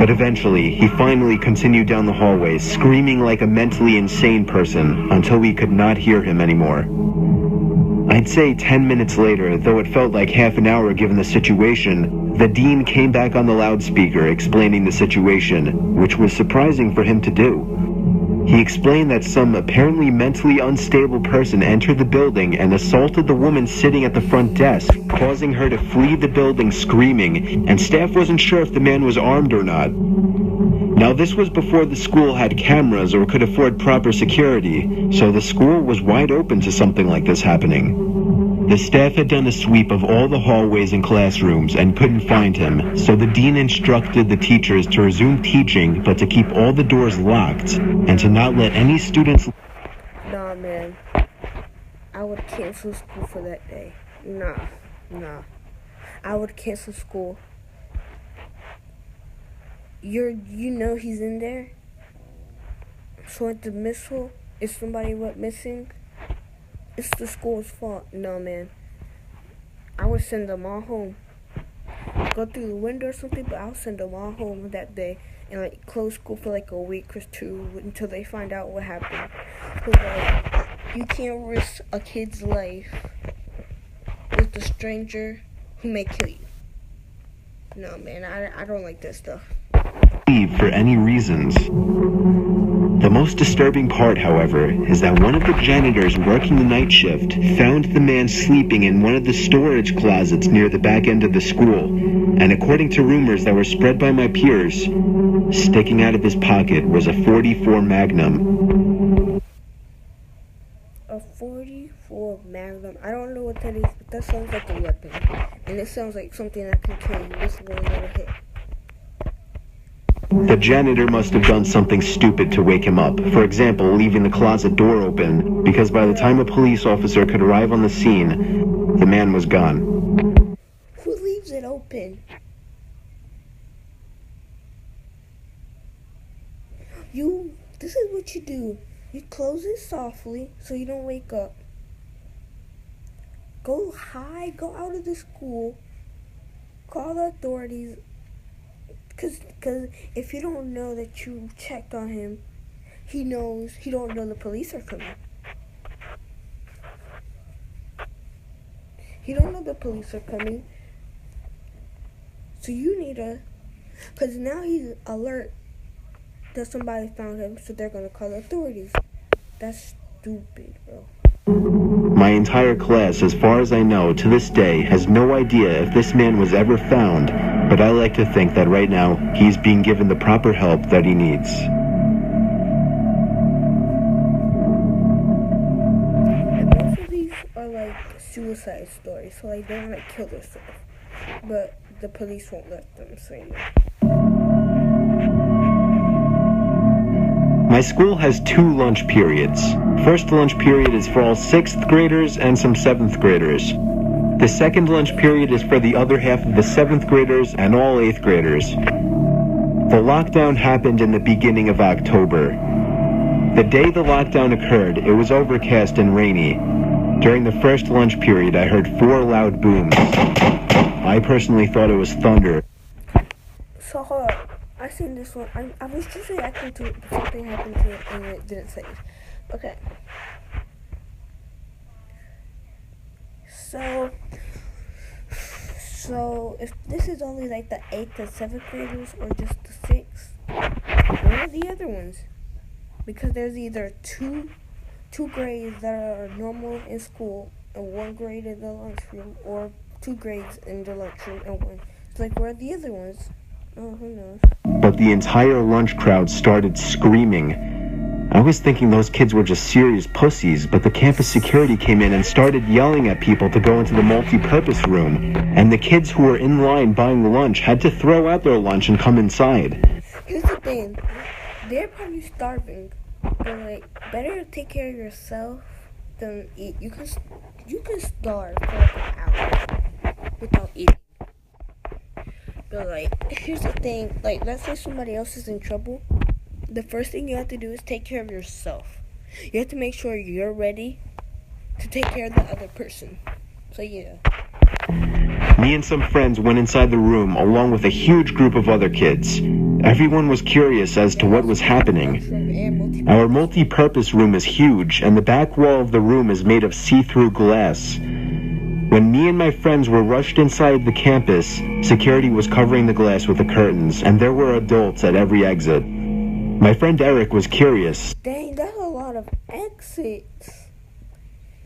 But eventually, he finally continued down the hallway, screaming like a mentally insane person, until we could not hear him anymore. I'd say 10 minutes later, though it felt like half an hour given the situation, the dean came back on the loudspeaker explaining the situation, which was surprising for him to do. He explained that some apparently mentally unstable person entered the building and assaulted the woman sitting at the front desk, causing her to flee the building screaming, and staff wasn't sure if the man was armed or not. Now, this was before the school had cameras or could afford proper security, so the school was wide open to something like this happening. The staff had done a sweep of all the hallways and classrooms and couldn't find him, so the dean instructed the teachers to resume teaching, but to keep all the doors locked and to not let any students... Nah, man. I would cancel school for that day. Nah. I would cancel school. You know he's in there? So at the missile, if somebody went missing, it's the school's fault. No, man. I would send them all home. Go through the window or something, but I'll send them all home that day and like close school for like a week or two until they find out what happened. Cause you can't risk a kid's life with a stranger who may kill you. No, man, I don't like that stuff. For any reasons. The most disturbing part, however, is that one of the janitors working the night shift found the man sleeping in one of the storage closets near the back end of the school, and according to rumors that were spread by my peers, sticking out of his pocket was a .44 Magnum. A .44 Magnum? I don't know what that is, but that sounds like a weapon, and it sounds like something that can kill you with one little hit. The janitor must have done something stupid to wake him up. For example, leaving the closet door open, because by the time a police officer could arrive on the scene, the man was gone. Who leaves it open? This is what you do. You close it softly so you don't wake up. Go out of the school, call the authorities. Cause if you don't know that you checked on him, he don't know the police are coming. He don't know the police are coming. So you need cause now he's alert that somebody found him, so they're gonna call the authorities. That's stupid, bro. My entire class, as far as I know, to this day, has no idea if this man was ever found, but I like to think that right now, he's being given the proper help that he needs. And most of these are like suicide stories, so like they want to kill themselves, but the police won't let them say that. My school has 2 lunch periods. First lunch period is for all 6th graders and some 7th graders. The second lunch period is for the other half of the 7th graders and all 8th graders. The lockdown happened in the beginning of October. The day the lockdown occurred, it was overcast and rainy. During the first lunch period, I heard 4 loud booms. I personally thought it was thunder. So hold up. I seen this one. I was just reacting to it, but something happened to it and it didn't save. Okay. So if this is only like the 8th and 7th graders or just the 6th, where are the other ones? Because there's either two grades that are normal in school and 1 grade in the lunchroom, or 2 grades in the lunchroom and 1. It's like, where are the other ones? Oh, who knows? But the entire lunch crowd started screaming. I was thinking those kids were just serious pussies, but the campus security came in and started yelling at people to go into the multi-purpose room. And the kids who were in line buying lunch had to throw out their lunch and come inside. Here's the thing. They're probably starving. But like, better take care of yourself than eat. You can starve for like an hour without eating. But like, here's the thing, like, let's say somebody else is in trouble. The first thing you have to do is take care of yourself. You have to make sure you're ready to take care of the other person. So yeah. Me and some friends went inside the room along with a huge group of other kids. Everyone was curious as to what was happening. Our multi-purpose room is huge, and the back wall of the room is made of see-through glass. When me and my friends were rushed inside the campus, security was covering the glass with the curtains, and there were adults at every exit. My friend Eric was curious. Dang, that's a lot of exits.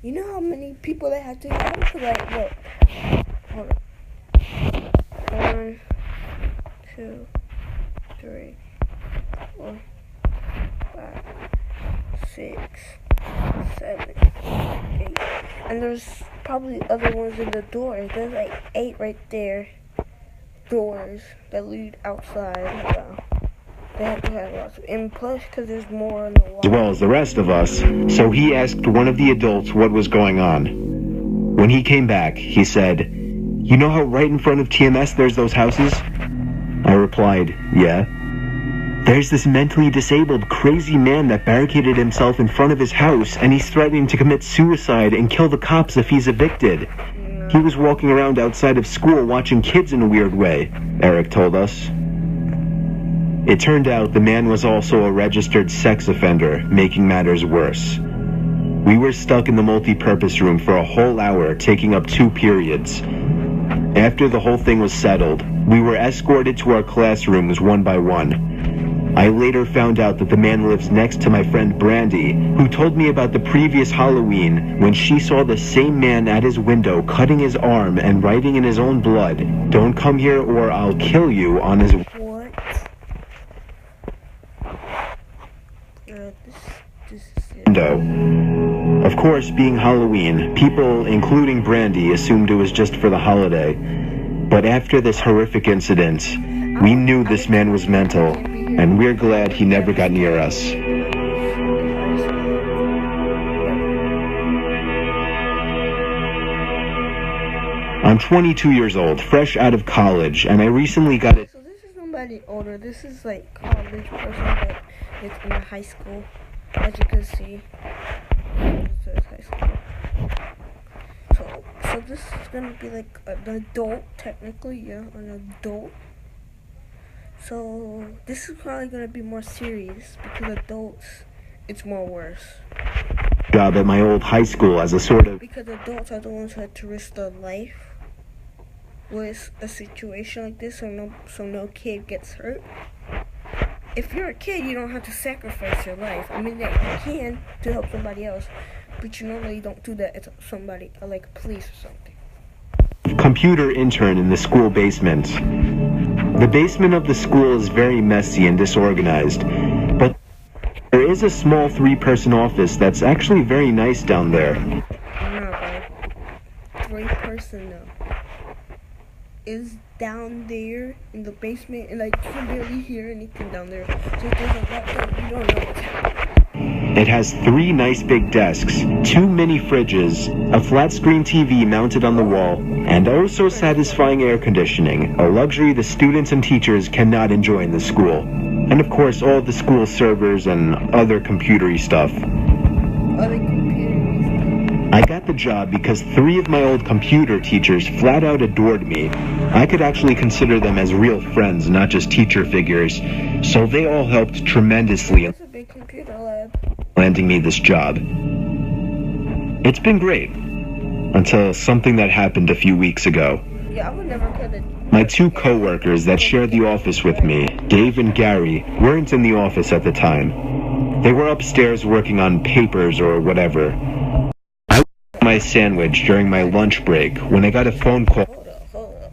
You know how many people they have to have? Like, look. Hold on. 1, 2, 3, 4, 5, 6, 7, 8. And there's probably other ones in the doors. There's like 8 right there. Doors that lead outside. Wow. They have to have lots of, and plus, because there's more on the wall. As well as the rest of us, so he asked one of the adults what was going on. When he came back, he said, "You know how right in front of TMS there's those houses?" I replied, "Yeah." "There's this mentally disabled, crazy man that barricaded himself in front of his house, and he's threatening to commit suicide and kill the cops if he's evicted. He was walking around outside of school watching kids in a weird way," Eric told us. It turned out the man was also a registered sex offender, making matters worse. We were stuck in the multi-purpose room for a whole hour, taking up 2 periods. After the whole thing was settled, we were escorted to our classrooms one by one. I later found out that the man lives next to my friend Brandy, who told me about the previous Halloween when she saw the same man at his window cutting his arm and writing in his own blood, "Don't come here or I'll kill you," on his What? This is it. window. Of course, being Halloween, people, including Brandy, assumed it was just for the holiday. But after this horrific incident, we knew this man was mental, and we're glad he never got near us. I'm 22 years old, fresh out of college, and I recently got it. So this is somebody older. This is like college person that is in high school, as you can see. This is high school. So this is gonna be like an adult, technically, yeah, an adult. So this is probably gonna be more serious because adults, it's more worse. Job at my old high school as a sort of. Because adults are the ones who had to risk their life with a situation like this, so no kid gets hurt. If you're a kid, you don't have to sacrifice your life. I mean, that you can to help somebody else, but you normally don't do that as somebody like police or something. Computer intern in the school basement. The basement of the school is very messy and disorganized, but there is a small 3-person office that's actually very nice down there. No, bro. 3-person though is down there in the basement, and like you can barely hear anything down there. So if there's a laptop, you don't know what's happening. It has 3 nice big desks, 2 mini fridges, a flat screen TV mounted on the wall, and oh so satisfying air conditioning, a luxury the students and teachers cannot enjoy in the school. And of course all the school servers and other computery stuff. Other computers. I got the job because 3 of my old computer teachers flat out adored me. I could actually consider them as real friends, not just teacher figures. So they all helped tremendously in It's a big computer lab. landing me this job. It's been great. Until something that happened a few weeks ago. Yeah, I would never could have. My 2 co-workers that shared the office with me, Dave and Gary, weren't in the office at the time. They were upstairs working on papers or whatever. I ate my sandwich during my lunch break when I got a phone call. Hold up.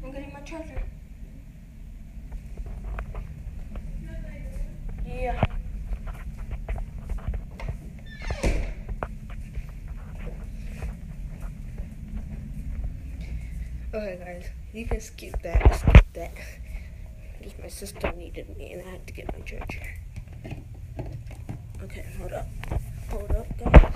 I'm getting my charger. Yeah. Okay, guys, you can skip that. Because my sister needed me and I had to get my charger. Okay, hold up. Hold up, guys.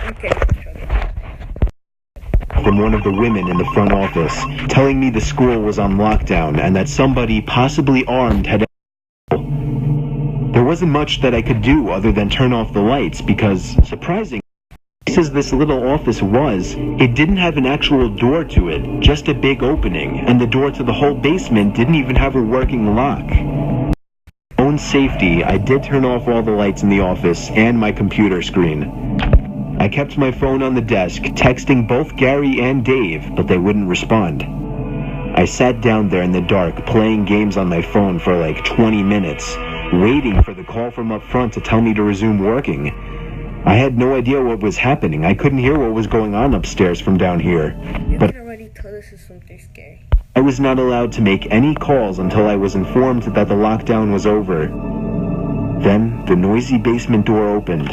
Okay, let's try that. From one of the women in the front office, telling me the school was on lockdown and that somebody, possibly armed, had... There wasn't much that I could do other than turn off the lights because, surprisingly, as this little office was, it didn't have an actual door to it, just a big opening, and the door to the whole basement didn't even have a working lock. For my own safety, I did turn off all the lights in the office and my computer screen. I kept my phone on the desk, texting both Gary and Dave, but they wouldn't respond. I sat down there in the dark, playing games on my phone for like 20 minutes, waiting for the call from up front to tell me to resume working. I had no idea what was happening. I couldn't hear what was going on upstairs from down here. You But can already tell this is something scary. I was not allowed to make any calls until I was informed that the lockdown was over. Then the noisy basement door opened.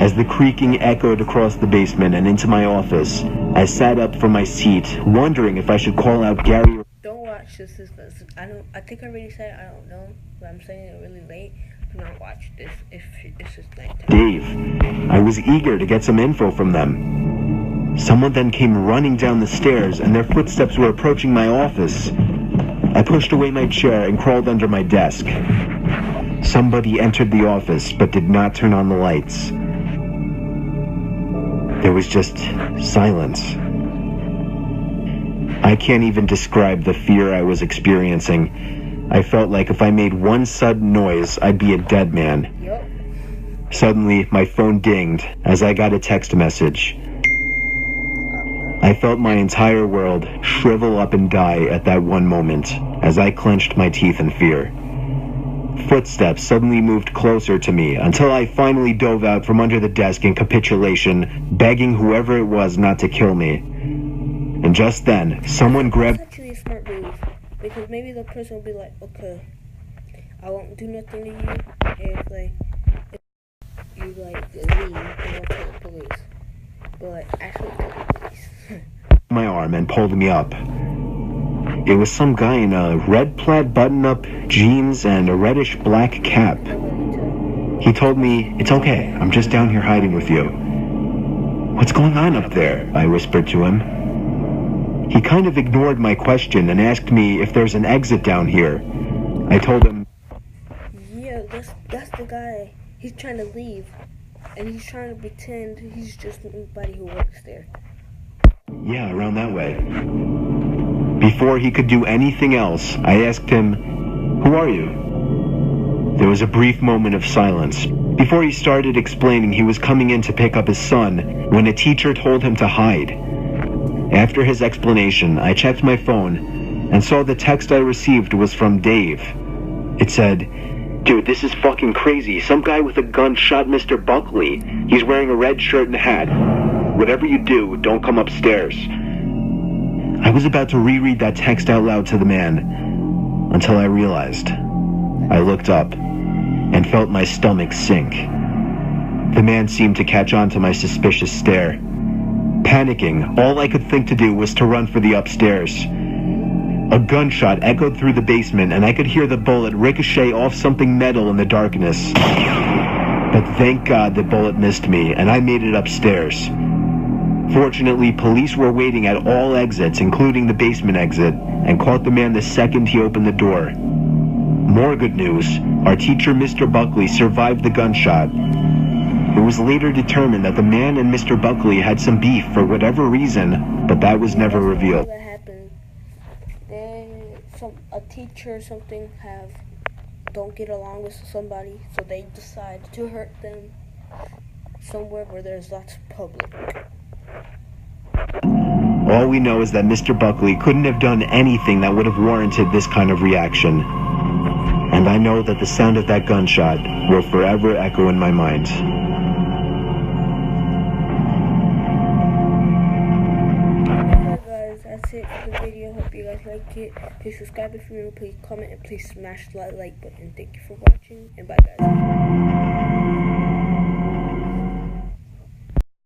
As the creaking echoed across the basement and into my office, I sat up from my seat, wondering if I should call out Gary. Don't watch this. I think I already said I don't know, but I'm saying it really late. Do not watch this if this is nighttime. Dave. I was eager to get some info from them. Someone then came running down the stairs, and their footsteps were approaching my office. I pushed away my chair and crawled under my desk. Somebody entered the office, but did not turn on the lights. There was just silence. I can't even describe the fear I was experiencing. I felt like if I made one sudden noise, I'd be a dead man. Yup. Suddenly, my phone dinged as I got a text message. I felt my entire world shrivel up and die at that one moment as I clenched my teeth in fear. Footsteps suddenly moved closer to me until I finally dove out from under the desk in capitulation, begging whoever it was not to kill me. And just then, someone grabbed... That's actually a smart move, because maybe the person will be like, okay, I won't do nothing to you if you leave and I'll tell the police. But actually tell the police. my arm and pulled me up. It was some guy in a red plaid button-up, jeans, and a reddish-black cap. He told me, "It's okay, I'm just down here hiding with you." "What's going on up there?" I whispered to him. He kind of ignored my question and asked me if there's an exit down here. I told him, Yeah, that's the guy. He's trying to leave, and he's trying to pretend he's just anybody who works there. "Yeah, around that way." Before he could do anything else, I asked him, "Who are you?" There was a brief moment of silence before he started explaining he was coming in to pick up his son when a teacher told him to hide. After his explanation, I checked my phone and saw the text I received was from Dave. It said, "Dude, this is fucking crazy. Some guy with a gun shot Mr. Buckley. He's wearing a red shirt and a hat. Whatever you do, don't come upstairs." I was about to reread that text out loud to the man until I realized. I looked up and felt my stomach sink. The man seemed to catch on to my suspicious stare. Panicking, all I could think to do was to run for the upstairs. A gunshot echoed through the basement, and I could hear the bullet ricochet off something metal in the darkness. But thank God the bullet missed me, and I made it upstairs. Fortunately, police were waiting at all exits, including the basement exit, and caught the man the second he opened the door. More good news, our teacher, Mr. Buckley, survived the gunshot. It was later determined that the man and Mr. Buckley had some beef for whatever reason, but that was never revealed. That happened. A teacher or something don't get along with somebody, so they decide to hurt them somewhere where there's lots of public. All we know is that Mr. Buckley couldn't have done anything that would have warranted this kind of reaction. And I know that the sound of that gunshot will forever echo in my mind. Okay guys, that's it for the video. Hope you guys liked it. Please subscribe if you're new, please comment, and please smash that like button. Thank you for watching, and bye guys.